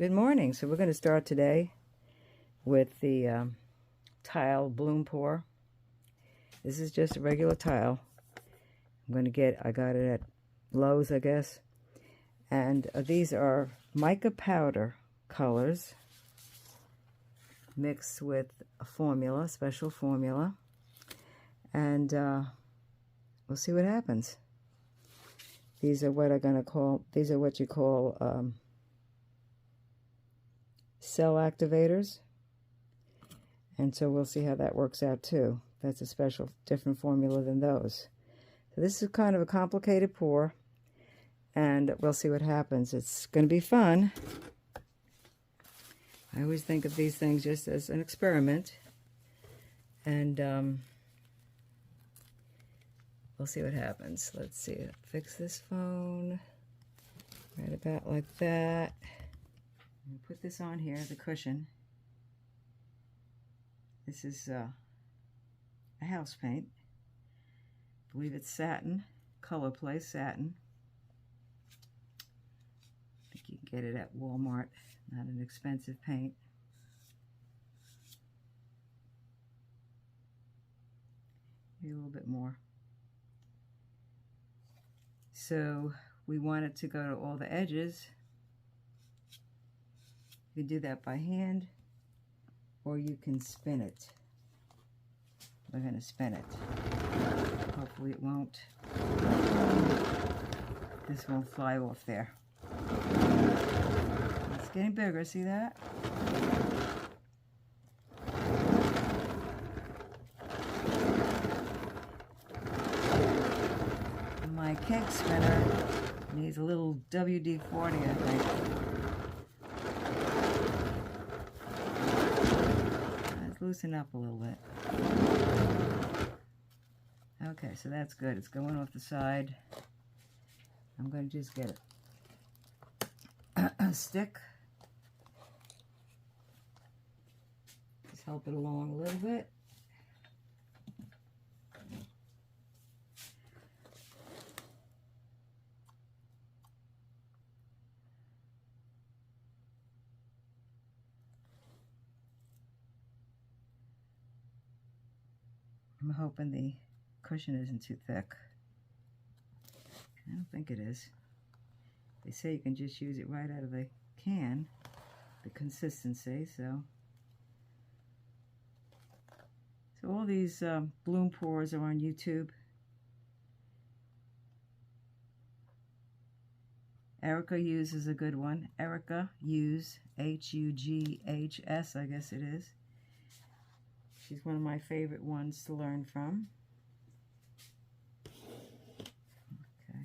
Good morning. So we're going to start today with the tile bloom pour. This is just a regular tile. I got it at Lowe's, I guess. And these are mica powder colors mixed with a formula, special formula. And we'll see what happens. These are what you call cell activators, and so we'll see how that works out too. That's a special, different formula than those. So this is kind of a complicated pour, and we'll see what happens. It's going to be fun. I always think of these things just as an experiment, and we'll see what happens. Let's see, fix this phone right about like that. Put this on here, the cushion. This is a house paint. I believe it's satin, Color Place satin. I think you can get it at Walmart. Not an expensive paint. Maybe a little bit more. So we want it to go to all the edges. You can do that by hand, or you can spin it. We're going to spin it. Hopefully it won't. This won't fly off there. It's getting bigger, see that? My cake spinner needs a little WD-40, I think. Loosen up a little bit. Okay, so that's good. It's going off the side. I'm going to just get a stick. Just help it along a little bit. I'm hoping the cushion isn't too thick. I don't think it is. They say you can just use it right out of the can, the consistency, so all these bloom pours are on YouTube. Erica Hughes is a good one. Erica Hughes, H-U-G-H-S, I guess it is. She's one of my favorite ones to learn from. Okay.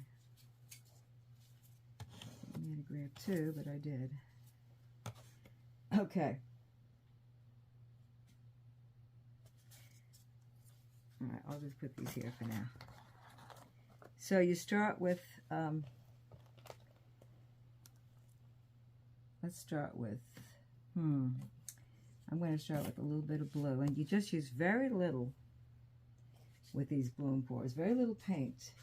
I need to grab two, but I did. Okay. All right, I'll just put these here for now. So you start with, let's start with, I'm going to start with a little bit of blue, and you just use very little with these bloom pours. Very little paint.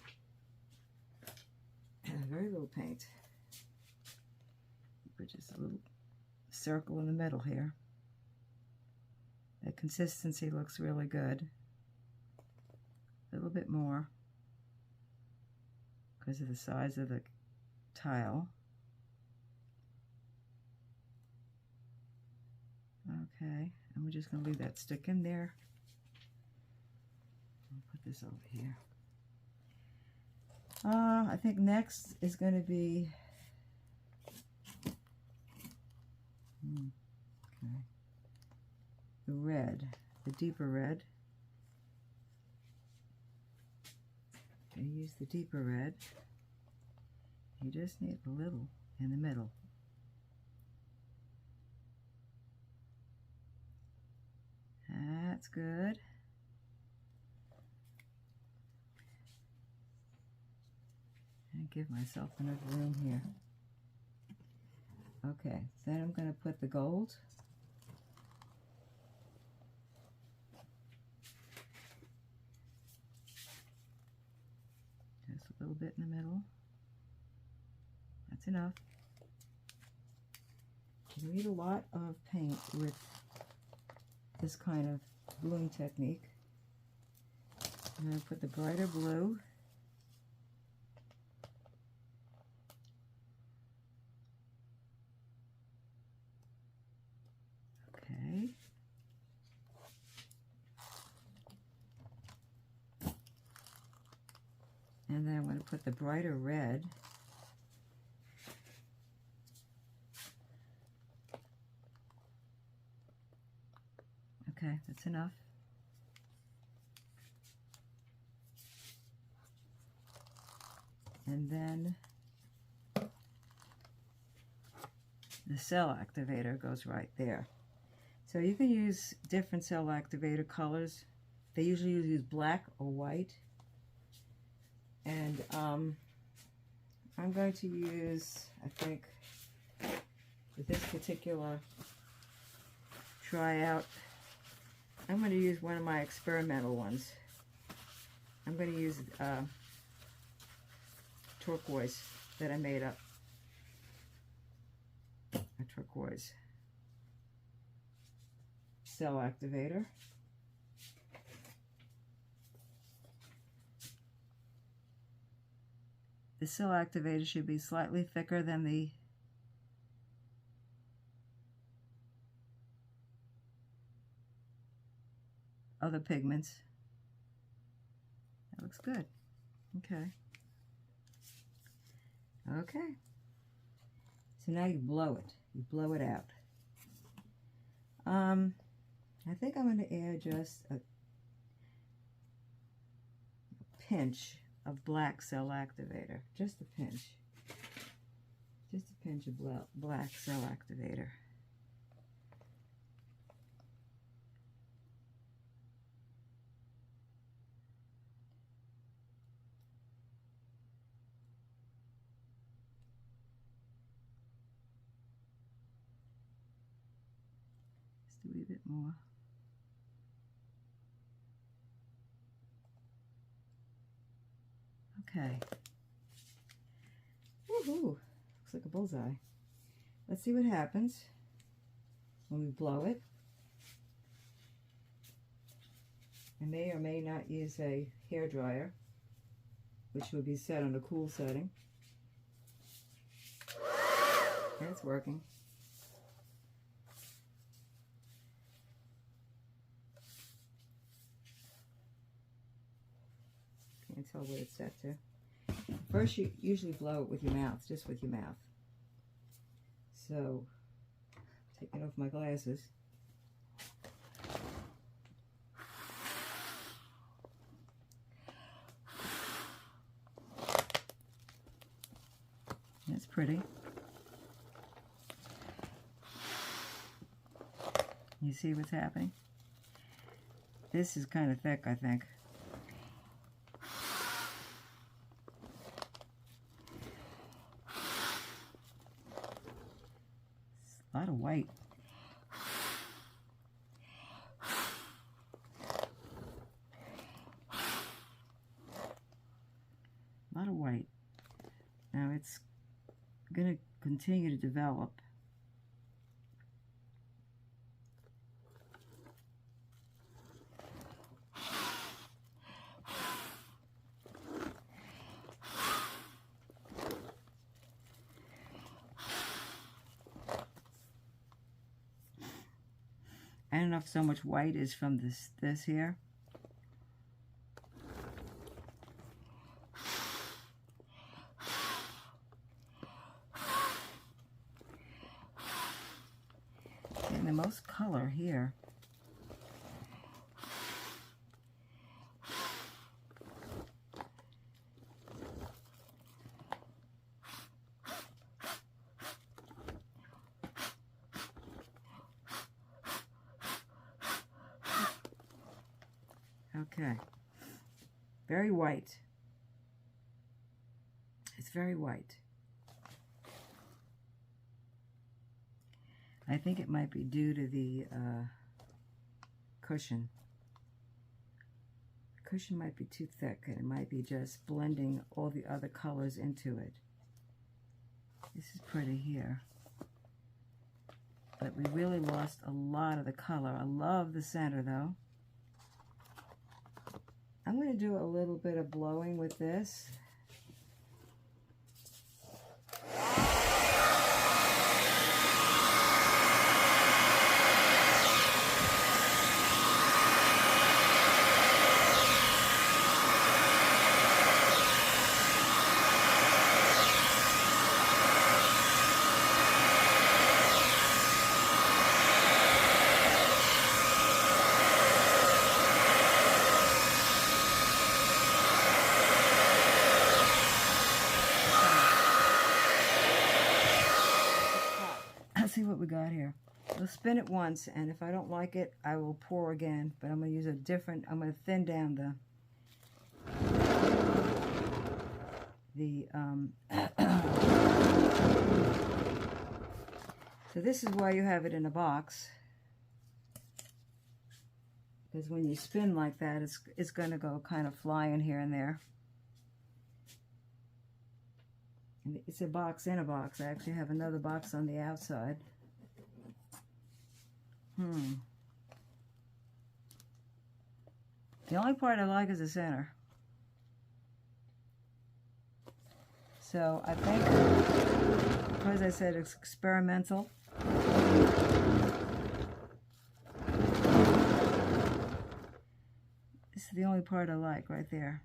Very little paint. Put just a little circle in the middle here. The consistency looks really good. A little bit more because of the size of the tile. Okay, and we're just going to leave that stick in there. I'll put this over here. I think next is going to be the red, the deeper red. You use the deeper red. You just need a little in the middle. That's good. And give myself enough room here. Okay, then I'm going to put the gold. Just a little bit in the middle. That's enough. You need a lot of paint with this kind of bloom technique. I'm going to put the brighter blue. Okay. And then I'm going to put the brighter red. Okay, that's enough. And then the cell activator goes right there. So you can use different cell activator colors. They usually use black or white. And I'm going to use, I think, with this particular tryout, I'm going to use one of my experimental ones. I'm going to use turquoise that I made up. A turquoise cell activator. The cell activator should be slightly thicker than the other pigments. That looks good. Okay. Okay. So now you blow it. You blow it out. I think I'm going to add just a pinch of black cell activator. Just a pinch. Just a pinch of black cell activator. Just a wee bit more. Okay. Woohoo! Looks like a bullseye. Let's see what happens when we blow it. I may or may not use a hair dryer, which would be set on a cool setting. And it's working. Can't tell what it's set to. First, you usually blow it with your mouth, just with your mouth. So, taking off my glasses. That's pretty. You see what's happening? This is kind of thick, I think. A lot of white. A lot of white. Now it's going to continue to develop. I don't know if so much white is from this here. And the most color here. Okay, very white. It's very white. I think it might be due to the cushion. The cushion might be too thick, and it might be just blending all the other colors into it. This is pretty here. but we really lost a lot of the color. I love the center though. I'm going to do a little bit of blowing with this. Let's see what we got here. We'll spin it once, and if I don't like it, I will pour again. But I'm going to use a different, I'm going to thin down so this is why you have it in a box. Because when you spin like that, it's going to go kind of flying here and there. And it's a box in a box. I actually have another box on the outside. The only part I like is the center. So I think, because I said it's experimental, this is the only part I like right there.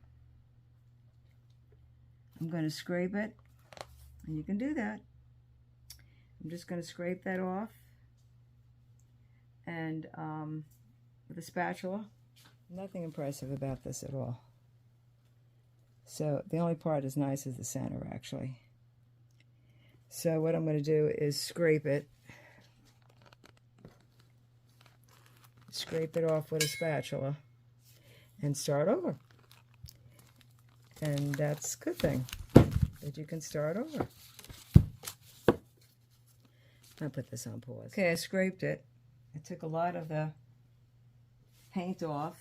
I'm going to scrape it, and you can do that. I'm just going to scrape that off, and with a spatula. Nothing impressive about this at all. So the only part as nice is the center, actually. So what I'm going to do is scrape it off with a spatula and start over. And that's a good thing, that you can start over. I'll put this on pause. Okay, I scraped it. I took a lot of the paint off,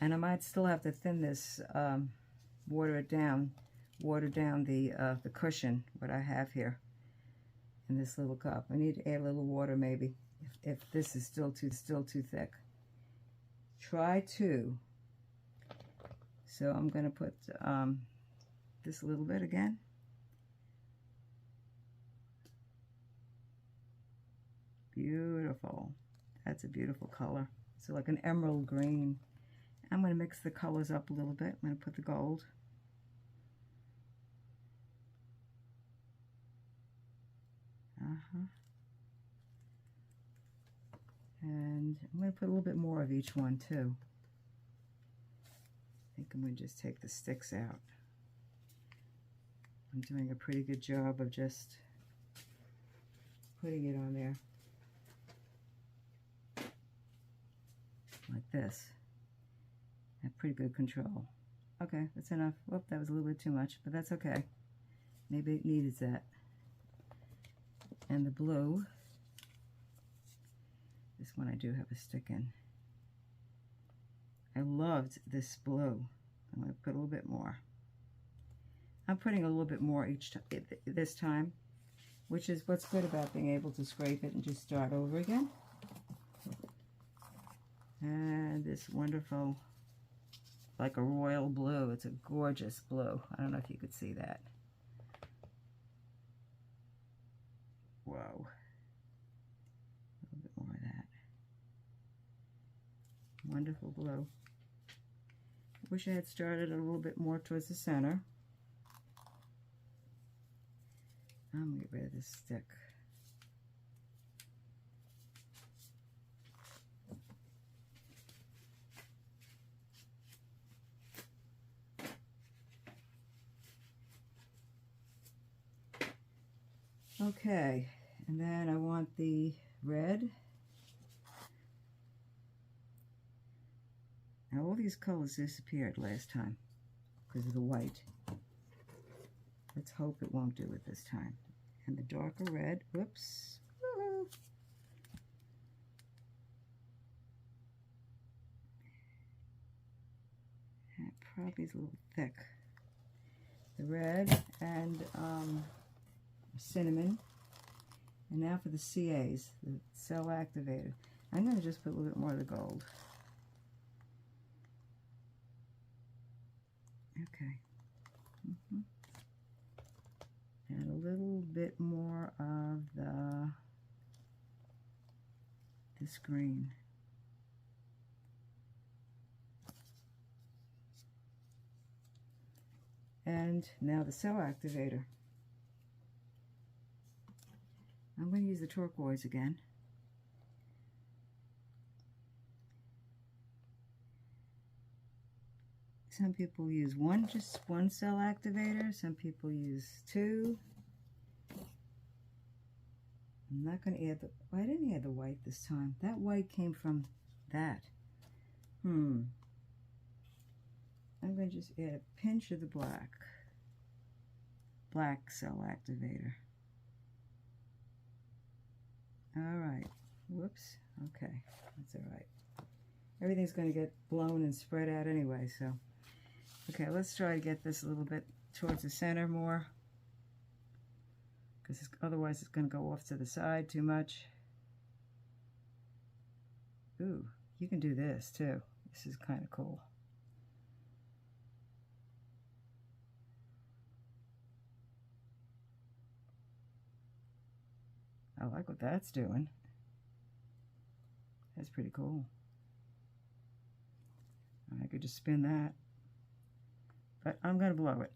and I might still have to thin this, water down the cushion, what I have here in this little cup. I need to add a little water maybe if this is still too thick. Try to. So I'm going to put this a little bit again. Beautiful. That's a beautiful color. So like an emerald green. I'm going to mix the colors up a little bit. I'm going to put the gold. And I'm going to put a little bit more of each one too. I think I'm going to just take the sticks out. I'm doing a pretty good job of just putting it on there. Like this. I have pretty good control. Okay, that's enough. Whoop, that was a little bit too much, but that's okay. Maybe it needed that. And the blue. This one I do have a stick in. I loved this blue. I'm going to put a little bit more. I'm putting a little bit more this time, which is what's good about being able to scrape it and just start over again. And this wonderful, like a royal blue. It's a gorgeous blue. I don't know if you could see that. Whoa. A little bit more of that. Wonderful blue. I wish I had started a little bit more towards the center. I'm going to get rid of this stick. Okay, and then I want the red. Now all these colors disappeared last time because of the white. Let's hope it won't do it this time. And the darker red, whoops. That probably is a little thick. The red and cinnamon. And now for the CAs, the cell activator. I'm going to just put a little bit more of the gold. Okay. And a little bit more of this green. And now the cell activator. I'm going to use the turquoise again. Some people use just one cell activator. Some people use two. I'm not going to add the, oh, I didn't add the white this time. That white came from that. I'm going to just add a pinch of the black cell activator. All right. Whoops. Okay. That's all right. Everything's going to get blown and spread out anyway, so. Okay, let's try to get this a little bit towards the center more, because otherwise it's going to go off to the side too much. Ooh, you can do this too. This is kind of cool. I like what that's doing. That's pretty cool. I could just spin that, but I'm going to blow it.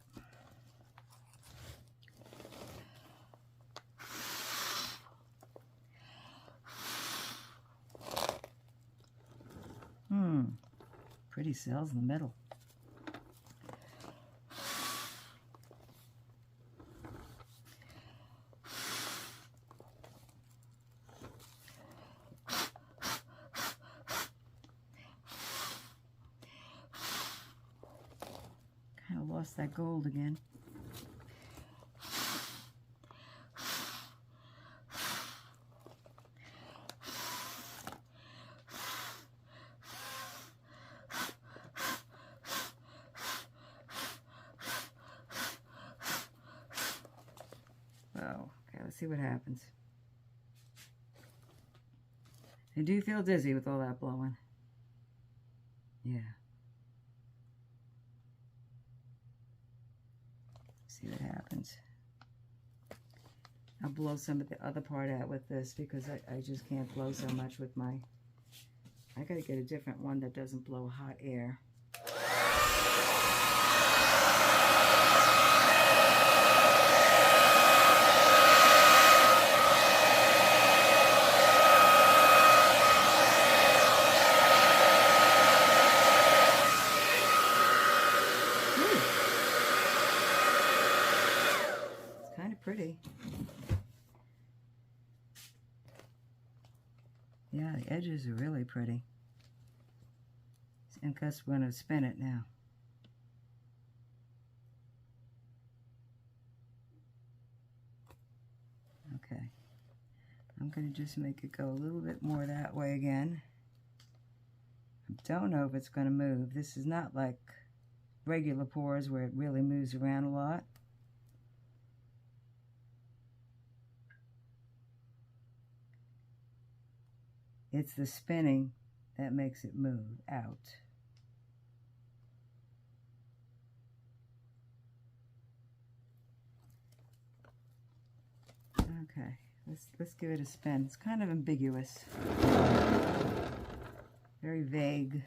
Pretty cells in the middle. Kind of lost that gold again. Okay, let's see what happens. I do feel dizzy with all that blowing. Yeah. See what happens. I'll blow some of the other part out with this because I just can't blow so much with my... I gotta get a different one that doesn't blow hot air. Pretty. Yeah, the edges are really pretty. And Gus, we're going to spin it now. Okay. I'm going to just make it go a little bit more that way again. I don't know if it's going to move. This is not like regular pours where it really moves around a lot. It's the spinning that makes it move out. Okay, let's give it a spin. It's kind of ambiguous. Very vague.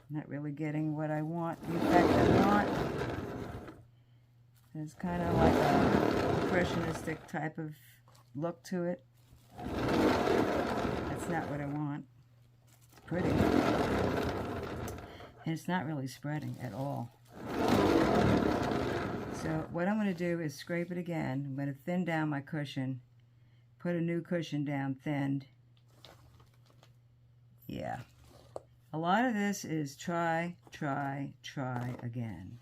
Not really getting what I want, the effect I want. It's kind of like a impressionistic type of look to it. That's not what I want. It's pretty. And it's not really spreading at all. So what I'm going to do is scrape it again. I'm going to thin down my cushion. Put a new cushion down thinned. Yeah. A lot of this is try again.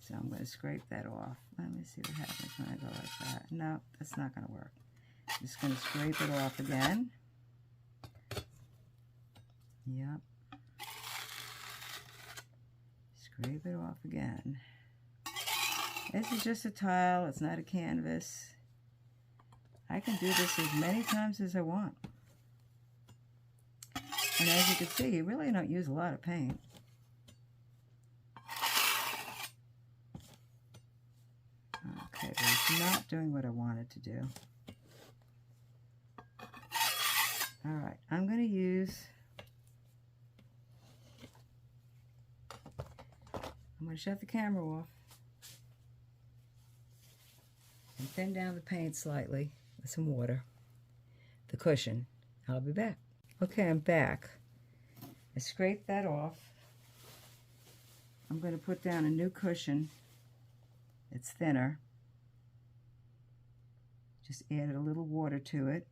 So I'm going to scrape that off. Let me see what happens when I go like that. No, that's not going to work. Just going to scrape it off again. Yep. Scrape it off again. This is just a tile. It's not a canvas. I can do this as many times as I want. And as you can see, you really don't use a lot of paint. Okay, but it's not doing what I wanted to do. All right, I'm going to use... I'm going to shut the camera off and thin down the paint slightly with some water, the cushion. I'll be back. Okay, I'm back. I scraped that off. I'm going to put down a new cushion. It's thinner. Just added a little water to it.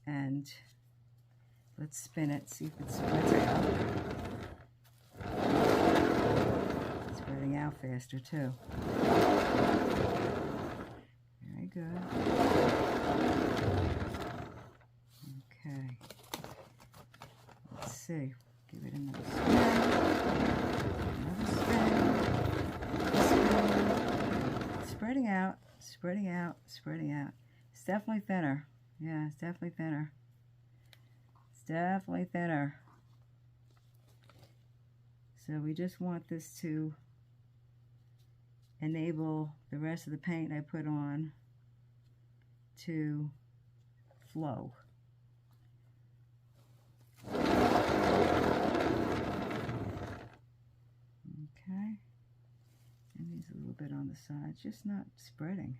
And let's spin it, see if it spreads out. It's spreading out faster too. Very good. Okay. Let's see. Give it another spin. Another spin. Spreading out, spreading out, spreading out. It's definitely thinner. Yeah, it's definitely thinner. Definitely thinner. So we just want this to enable the rest of the paint I put on to flow. Okay. And these a little bit on the sides, just not spreading.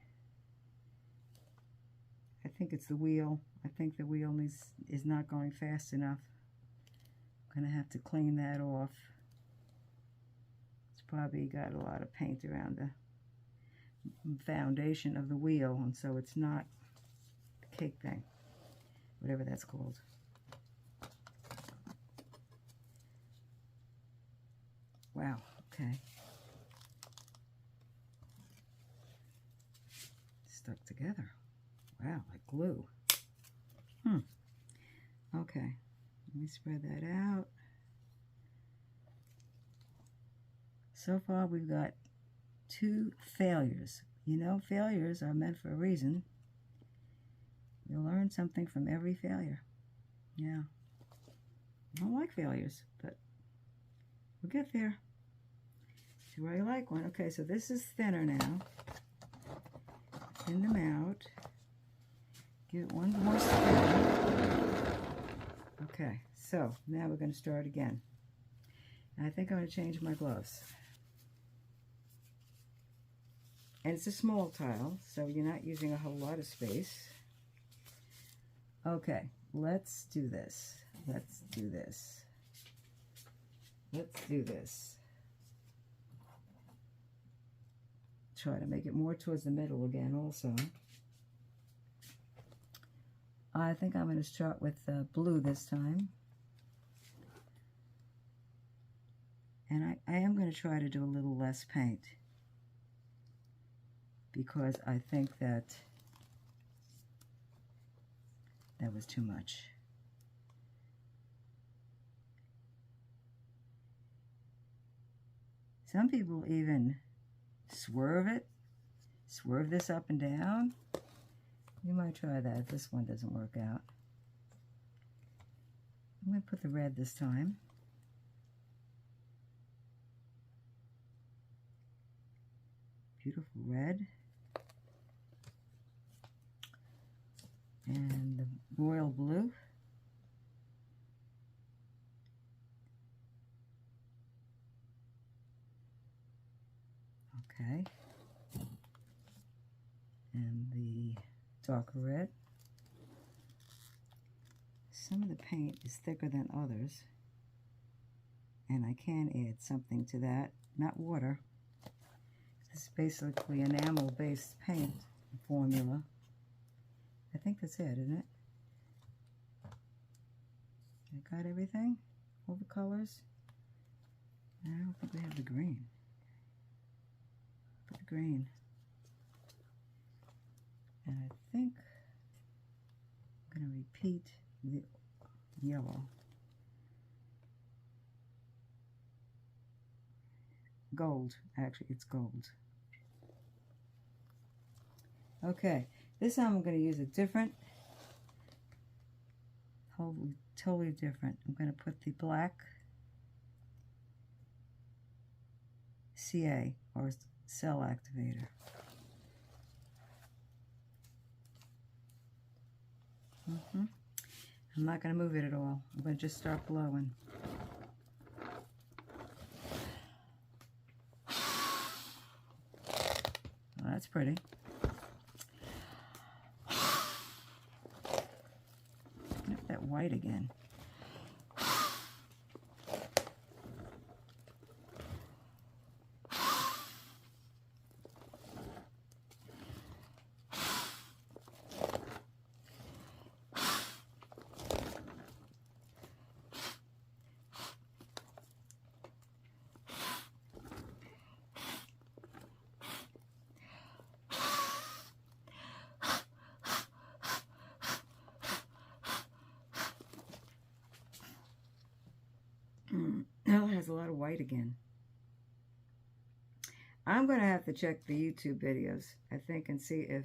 I think it's the wheel. I think the wheel is not going fast enough. I'm going to have to clean that off. It's probably got a lot of paint around the foundation of the wheel, and so it's not the cake thing, whatever that's called. Wow, okay. Stuck together. Wow, like glue. Okay, let me spread that out. So far we've got 2 failures. You know, failures are meant for a reason. You'll learn something from every failure. Yeah. I don't like failures, but we'll get there. See where I like one. Okay, so this is thinner now. Thin them out. Give it one more spin. Okay, so now we're going to start again. And I think I'm going to change my gloves. And it's a small tile, so you're not using a whole lot of space. Okay, let's do this. Let's do this. Let's do this. Try to make it more towards the middle again also. I think I'm going to start with blue this time. And I am going to try to do a little less paint, because I think that was too much. Some people even swerve this up and down. You might try that if this one doesn't work out. I'm going to put the red this time. Beautiful red. And the royal blue. Okay. And the darker red. Some of the paint is thicker than others, and I can add something to that, not water. This is basically enamel-based paint formula. I think that's it, isn't it? I got everything? All the colors? I don't think we have the green. Put the green. And I think I'm going to repeat the yellow. Gold, actually it's gold. Okay, this time I'm going to use a different, totally different. I'm going to put the black CA, or cell activator. I'm not going to move it at all. I'm going to just start blowing. Well, that's pretty. Get that white again. Now it has a lot of white again. I'm going to have to check the YouTube videos, I think, and see if,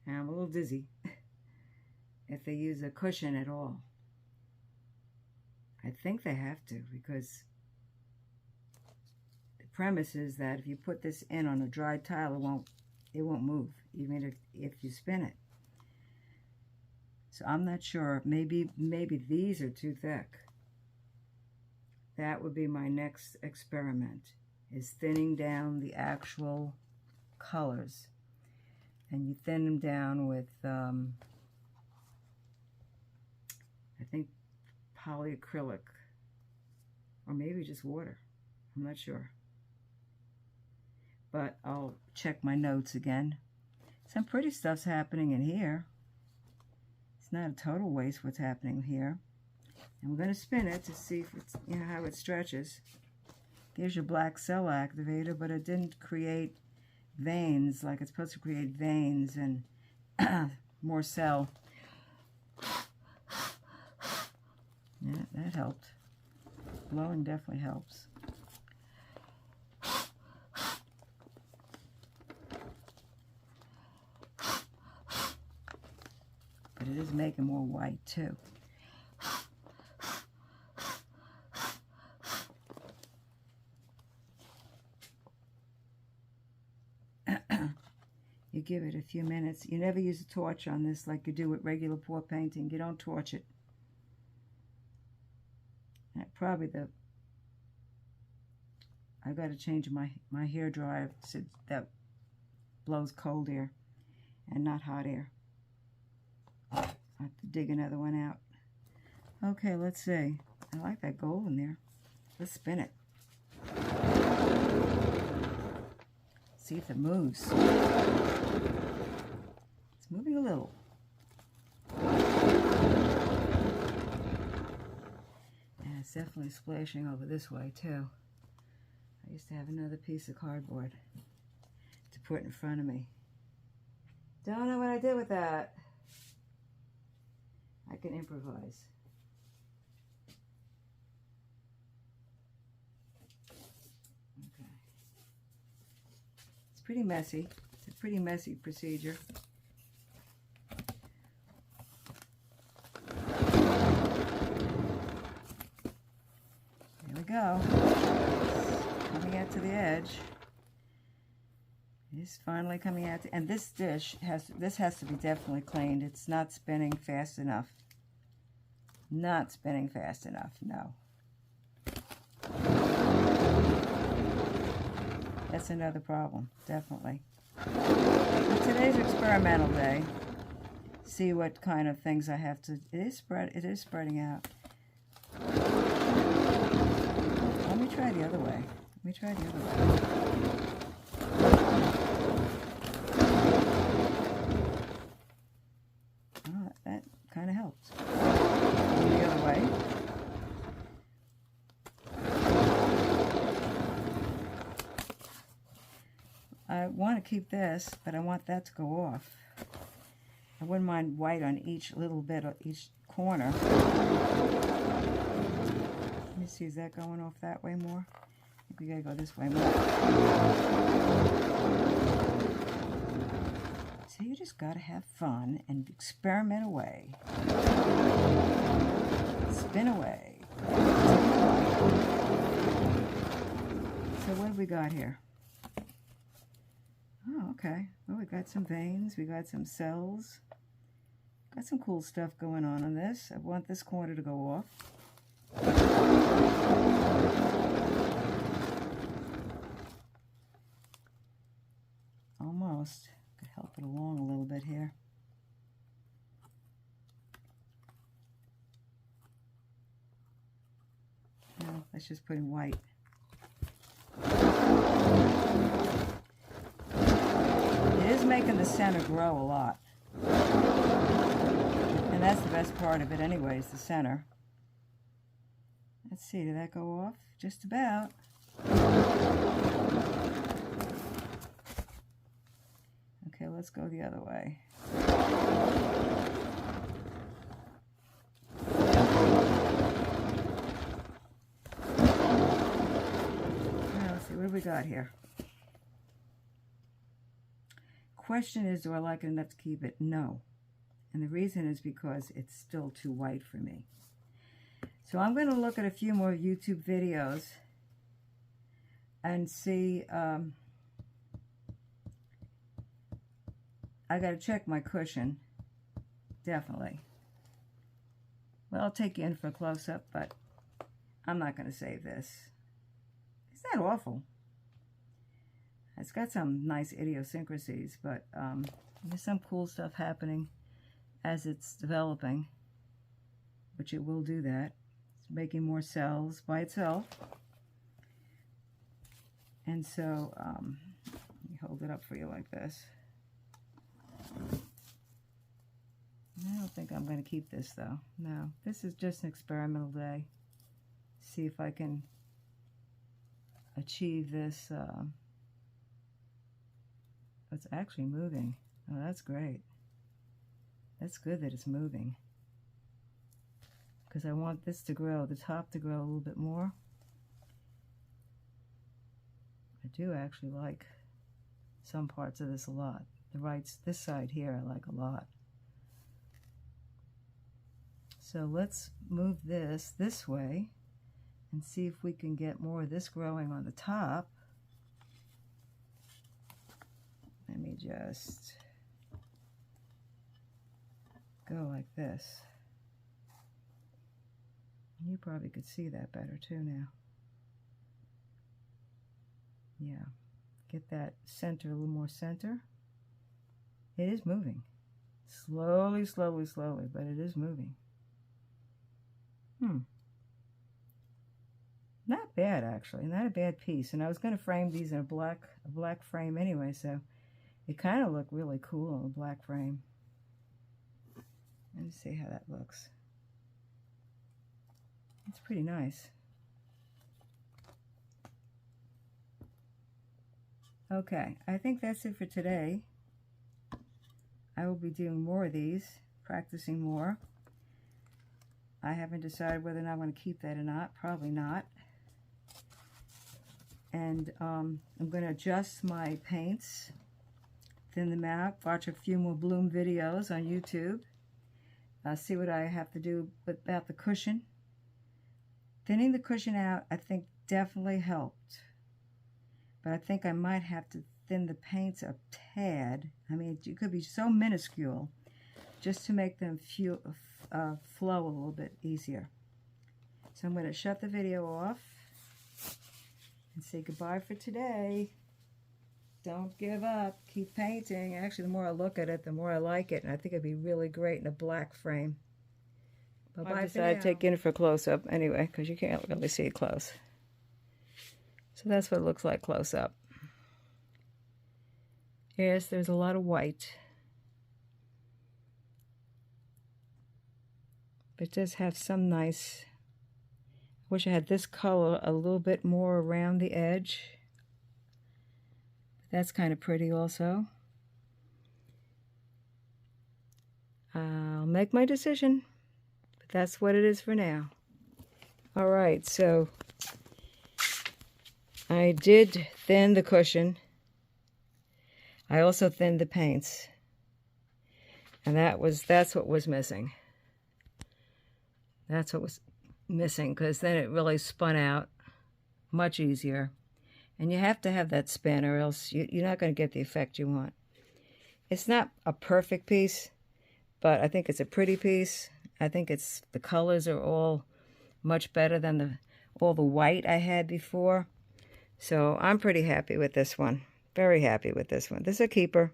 and I'm a little dizzy, if they use a cushion at all. I think they have to, because the premise is that if you put this in on a dry tile, it won't move, even if you spin it. So I'm not sure. Maybe these are too thick. That would be my next experiment, is thinning down the actual colors. And you thin them down with, I think, polyacrylic, or maybe just water. I'm not sure. But I'll check my notes again. Some pretty stuff's happening in here. It's not a total waste what's happening here. And we're going to spin it to see if it's, you know, how it stretches. Here's your black cell activator, but it didn't create veins like it's supposed to create veins and more cell. Yeah, that helped. Blowing definitely helps. But it is making more white too. You give it a few minutes. You never use a torch on this like you do with regular pour painting. You don't torch it. Probably I got to change my hair dryer so that blows cold air and not hot air. I have to dig another one out. Okay, let's see. I like that gold in there. Let's spin it. See if it moves. It's moving a little. And it's definitely splashing over this way too. I used to have another piece of cardboard to put in front of me. Don't know what I did with that. I can improvise. Okay. It's pretty messy. It's a pretty messy procedure. There we go. Coming out to the edge. It's finally coming out, and this dish has to be definitely cleaned. It's not spinning fast enough. Not spinning fast enough, no. That's another problem, definitely. But today's experimental day. See what kind of things I have to. It is spreading out. Let me try the other way. Let me try the other way. Oh, that kind of helps. The other way. I want to keep this, but I want that to go off. I wouldn't mind white on each little bit of each corner. Let me see, is that going off that way more? I think we gotta go this way more. got to have fun and experiment away. Spin away. So what have we got here? Oh, okay. Well, we got some veins. We got some cells. Got some cool stuff going on this. I want this corner to go off. Almost. Could help it along a little bit here. No, let's just put in white. It is making the center grow a lot. And that's the best part of it anyway, is the center. Let's see, did that go off? Just about. Okay, let's go the other way. Now, let's see, what do we got here? Question is, do I like it enough to keep it? No. And the reason is because it's still too white for me. So I'm going to look at a few more YouTube videos and see. I got to check my cushion, definitely. Well, I'll take you in for a close-up, but I'm not going to save this. It's not awful. It's got some nice idiosyncrasies, but there's some cool stuff happening as it's developing, which it will do that. It's making more cells by itself. And so, let me hold it up for you like this. I don't think I'm going to keep this, though. No, this is just an experimental day. See if I can achieve this. It's actually moving. Oh, that's great. That's good that it's moving. Because I want this to grow, the top to grow a little bit more. I do actually like some parts of this a lot. This side here I like a lot. So let's move this way and see if we can get more of this growing on the top. Let me just go like this. You probably could see that better too now. Yeah, get that center, a little more center. It is moving. Slowly, slowly, slowly, but it is moving. Not bad, actually. Not a bad piece. And I was going to frame these in a black frame anyway, so it kind of looked really cool on a black frame. Let me see how that looks. It's pretty nice. Okay, I think that's it for today. I will be doing more of these, practicing more. I haven't decided whether or not I'm going to keep that or not. Probably not. And I'm going to adjust my paints, thin them out, watch a few more bloom videos on YouTube, see what I have to do about the cushion. Thinning the cushion out, I think, definitely helped. But I think I might have to thin the paints a tad. I mean, it could be so minuscule just to make them flow a little bit easier. So I'm going to shut the video off and say goodbye for today. Don't give up. Keep painting. Actually, the more I look at it, the more I like it. And I think it'd be really great in a black frame. Bye-bye. I decided to take it in for a close-up anyway, because you can't really see it close. So that's what it looks like close-up. Yes, there's a lot of white. But it does have some nice... I wish I had this color a little bit more around the edge. That's kind of pretty also. I'll make my decision. But that's what it is for now. Alright, so I did thin the cushion. I also thinned the paints. And that's what was missing. That's what was missing, because then it really spun out much easier. And you have to have that spin, or else you're not going to get the effect you want. It's not a perfect piece, but I think it's a pretty piece. I think the colors are all much better than all the white I had before. So I'm pretty happy with this one. Very happy with this one. This is a keeper.